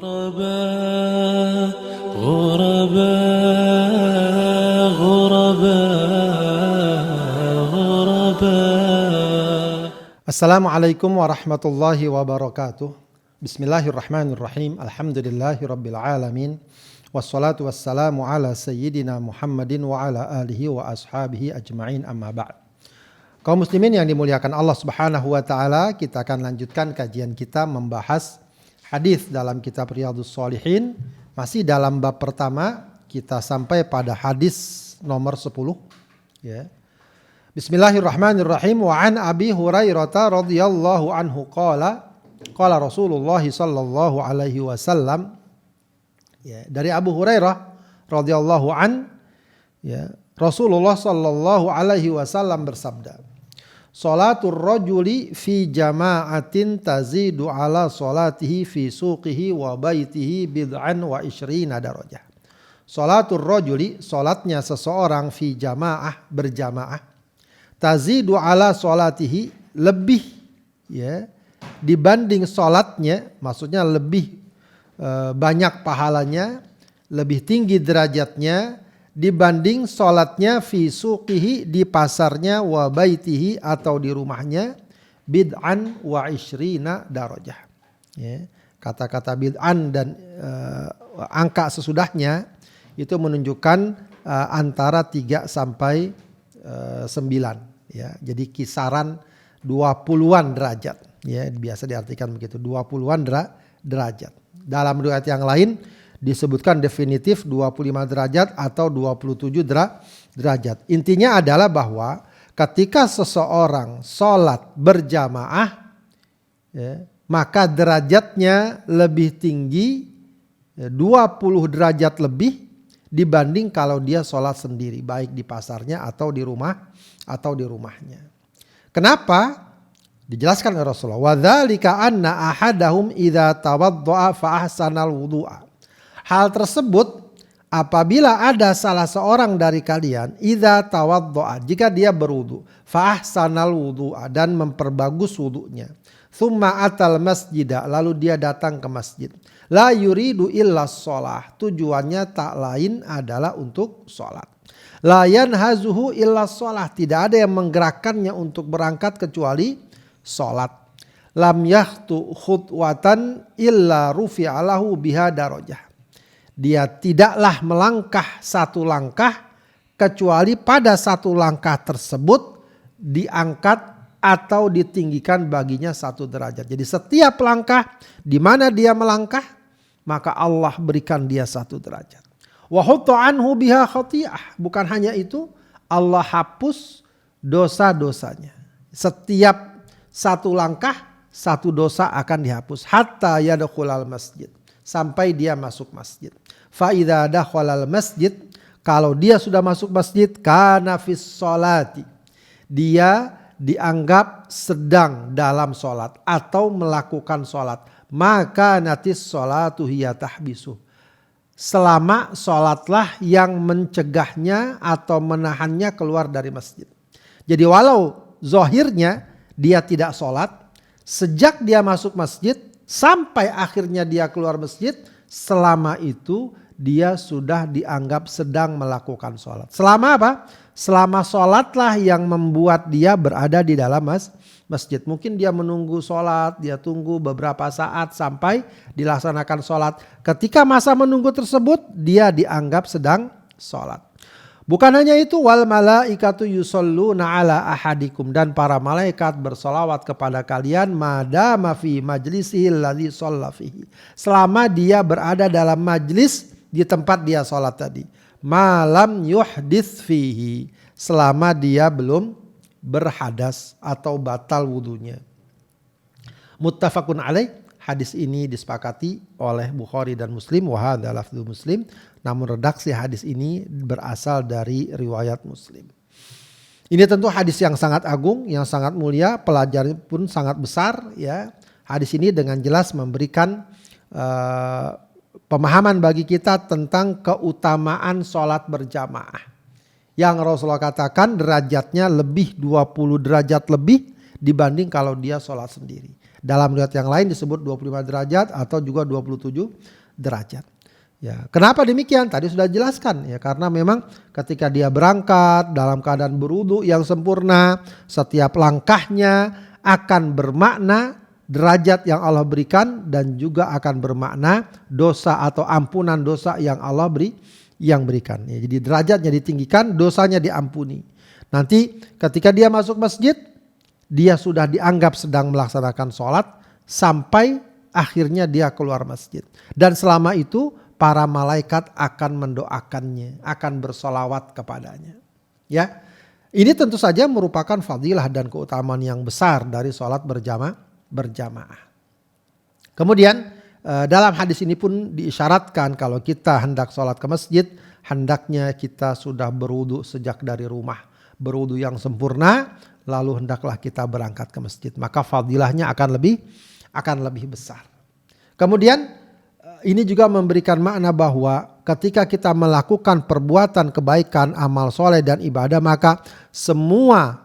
غرباء غرباء غرباء غرباء. Assalamualaikum warahmatullahi wabarakatuh. Bismillahirrahmanirrahim. Alhamdulillahi rabbil alamin. Wassalatu wassalamu ala sayyidina Muhammadin wa ala alihi wa ashabihi ajma'in, amma ba'd. Kaum muslimin yang dimuliakan Allah Subhanahu wa taala, kita akan lanjutkan kajian kita membahas hadis dalam kitab Riyadhus Shalihin. Masih dalam bab pertama, kita sampai pada hadis nomor 10 ya. Bismillahirrahmanirrahim. Wa an Abi Hurairah radhiyallahu anhu qala Rasulullah sallallahu alaihi wasallam, ya, dari Abu Hurairah radhiyallahu an, ya, Rasulullah sallallahu alaihi wasallam bersabda, "Salatul rajuli fi jama'atin tazidu ala salatihi fi suqihi wa baitihi bid'an wa ishrina darajah." Salatul rajuli, salatnya seseorang, fi jamaah, berjamaah, tazidu ala salatihi, lebih, ya, dibanding salatnya, maksudnya lebih banyak pahalanya, lebih tinggi derajatnya dibanding salatnya fi suqihi, di pasarnya, wa baitihi, atau di rumahnya, bid'an wa ishrina darajah. Ya, kata-kata bid'an dan angka sesudahnya itu menunjukkan antara 3 sampai 9, ya. Jadi kisaran 20-an derajat, ya, biasa diartikan begitu, 20-an derajat. Dalam riwayat yang lain disebutkan definitif 25 derajat atau 27 derajat. Intinya adalah bahwa ketika seseorang sholat berjamaah, ya, maka derajatnya lebih tinggi, 20 derajat lebih dibanding kalau dia sholat sendiri, baik di pasarnya atau di rumahnya. Kenapa? Dijelaskan oleh Rasulullah, wa dzalika anna ahadahum idza tawaddaa fa ahsanal wudu'a. Hal tersebut apabila ada salah seorang dari kalian, idza tawaddaa, jika dia berwudu, fa ahsanal wudu'a, dan memperbagus wudunya, tsumma atal masjidah, lalu dia datang ke masjid, la yuridu illa shalah, tujuannya tak lain adalah untuk sholat, la yanhazuhu illa shalah, tidak ada yang menggerakkannya untuk berangkat kecuali sholat, lam yahtu khutwatan illa rufi'alahu biha darajah, dia tidaklah melangkah satu langkah kecuali pada satu langkah tersebut diangkat atau ditinggikan baginya 1 derajat. Jadi setiap langkah di mana dia melangkah, maka Allah berikan dia 1 derajat. Wa hutta anhu biha khati'ah, bukan hanya itu, Allah hapus dosa-dosanya. Setiap 1 langkah, 1 dosa akan dihapus, hatta yadkhulal masjid, sampai dia masuk masjid. Fa idza dakhalal masjid, kalau dia sudah masuk masjid, kana fis sholati, dia dianggap sedang dalam sholat atau melakukan sholat, maka natis sholatu hiya tahbisu, selama sholatlah yang mencegahnya atau menahannya keluar dari masjid. Jadi walau zahirnya dia tidak sholat, sejak dia masuk masjid sampai akhirnya dia keluar masjid, selama itu dia sudah dianggap sedang melakukan sholat. Selama apa? Selama sholatlah yang membuat dia berada di dalam masjid. Mungkin dia menunggu sholat, dia tunggu beberapa saat sampai dilaksanakan sholat. Ketika masa menunggu tersebut, dia dianggap sedang sholat. Bukan hanya itu, wal malaikatu yusholluna ala ahadikum, dan para malaikat bersolawat kepada kalian, madama fi majlisihi alladzi shalla fihi, selama dia berada dalam majlis di tempat dia sholat tadi, malam yuhdits fihi, selama dia belum berhadas atau batal wudunya. Muttafaqun alaih, hadis ini disepakati oleh Bukhari dan Muslim, wa hadza lafdzu Muslim, namun redaksi hadis ini berasal dari riwayat Muslim. Ini tentu hadis yang sangat agung, yang sangat mulia, pelajaran pun sangat besar, ya. Hadis ini dengan jelas memberikan pemahaman bagi kita tentang keutamaan sholat berjamaah, yang Rasulullah katakan derajatnya lebih 20 derajat lebih dibanding kalau dia sholat sendiri. Dalam riwayat yang lain disebut 25 derajat atau juga 27 derajat. Ya, kenapa demikian? Tadi sudah jelaskan ya, karena memang ketika dia berangkat dalam keadaan berwudu yang sempurna, setiap langkahnya akan bermakna derajat yang Allah berikan dan juga akan bermakna dosa atau ampunan dosa yang Allah berikan. Ya, jadi derajatnya ditinggikan, dosanya diampuni. Nanti ketika dia masuk masjid, dia sudah dianggap sedang melaksanakan sholat sampai akhirnya dia keluar masjid. Dan selama itu para malaikat akan mendoakannya, akan bersolawat kepadanya. Ya, ini tentu saja merupakan fadilah dan keutamaan yang besar dari sholat berjamaah. Kemudian dalam hadis ini pun diisyaratkan kalau kita hendak sholat ke masjid, hendaknya kita sudah berwudu sejak dari rumah. Berwudu yang sempurna, lalu hendaklah kita berangkat ke masjid. Maka fadilahnya akan lebih besar. Kemudian ini juga memberikan makna bahwa ketika kita melakukan perbuatan kebaikan, amal soleh dan ibadah, maka semua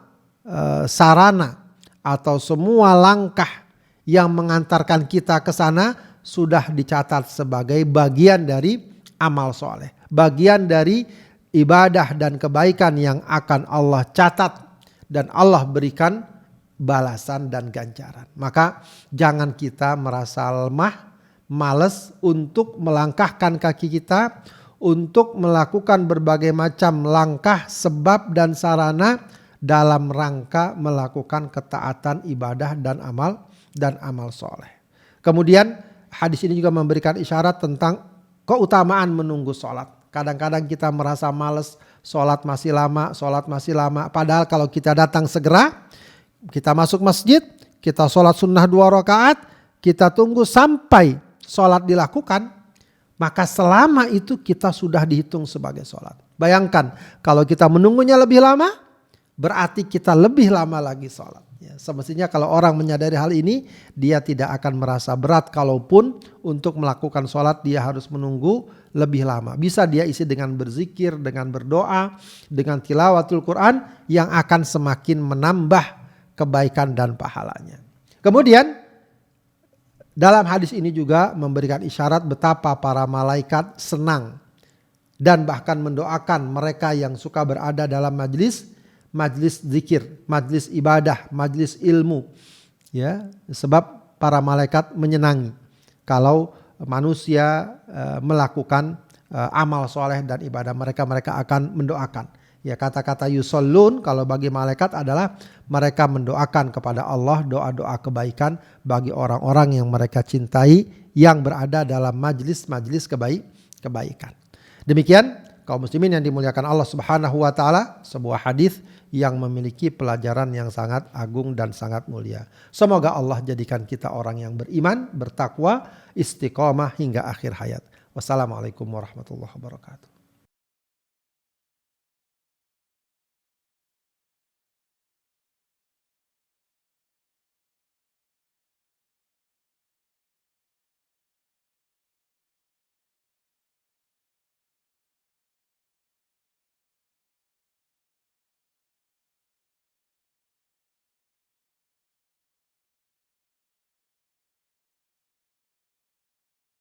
sarana atau semua langkah yang mengantarkan kita ke sana sudah dicatat sebagai bagian dari amal soleh. Bagian dari ibadah dan kebaikan yang akan Allah catat dan Allah berikan balasan dan ganjaran. Maka jangan kita merasa lemah, malas untuk melangkahkan kaki kita, untuk melakukan berbagai macam langkah, sebab dan sarana dalam rangka melakukan ketaatan ibadah dan amal soleh. Kemudian hadis ini juga memberikan isyarat tentang keutamaan menunggu sholat. Kadang-kadang kita merasa malas, sholat masih lama. Padahal kalau kita datang segera, kita masuk masjid, kita sholat sunnah 2 rakaat, kita tunggu sampai sholat dilakukan, maka selama itu kita sudah dihitung sebagai sholat. Bayangkan kalau kita menunggunya lebih lama, berarti kita lebih lama lagi sholat. Ya, semestinya kalau orang menyadari hal ini, dia tidak akan merasa berat kalaupun untuk melakukan sholat dia harus menunggu lebih lama. Bisa dia isi dengan berzikir, dengan berdoa, dengan tilawatul Quran yang akan semakin menambah kebaikan dan pahalanya. Kemudian dalam hadis ini juga memberikan isyarat betapa para malaikat senang dan bahkan mendoakan mereka yang suka berada dalam majlis zikir, majlis ibadah, majlis ilmu. Ya, sebab para malaikat menyenangi kalau manusia melakukan amal soleh dan ibadah, mereka akan mendoakan. Ya, kata-kata yusallun kalau bagi malaikat adalah mereka mendoakan kepada Allah doa-doa kebaikan bagi orang-orang yang mereka cintai yang berada dalam majlis-majlis kebaikan. Demikian kaum muslimin yang dimuliakan Allah Subhanahu wa taala, sebuah hadis yang memiliki pelajaran yang sangat agung dan sangat mulia. Semoga Allah jadikan kita orang yang beriman, bertakwa, istiqomah hingga akhir hayat. Wassalamualaikum warahmatullahi wabarakatuh.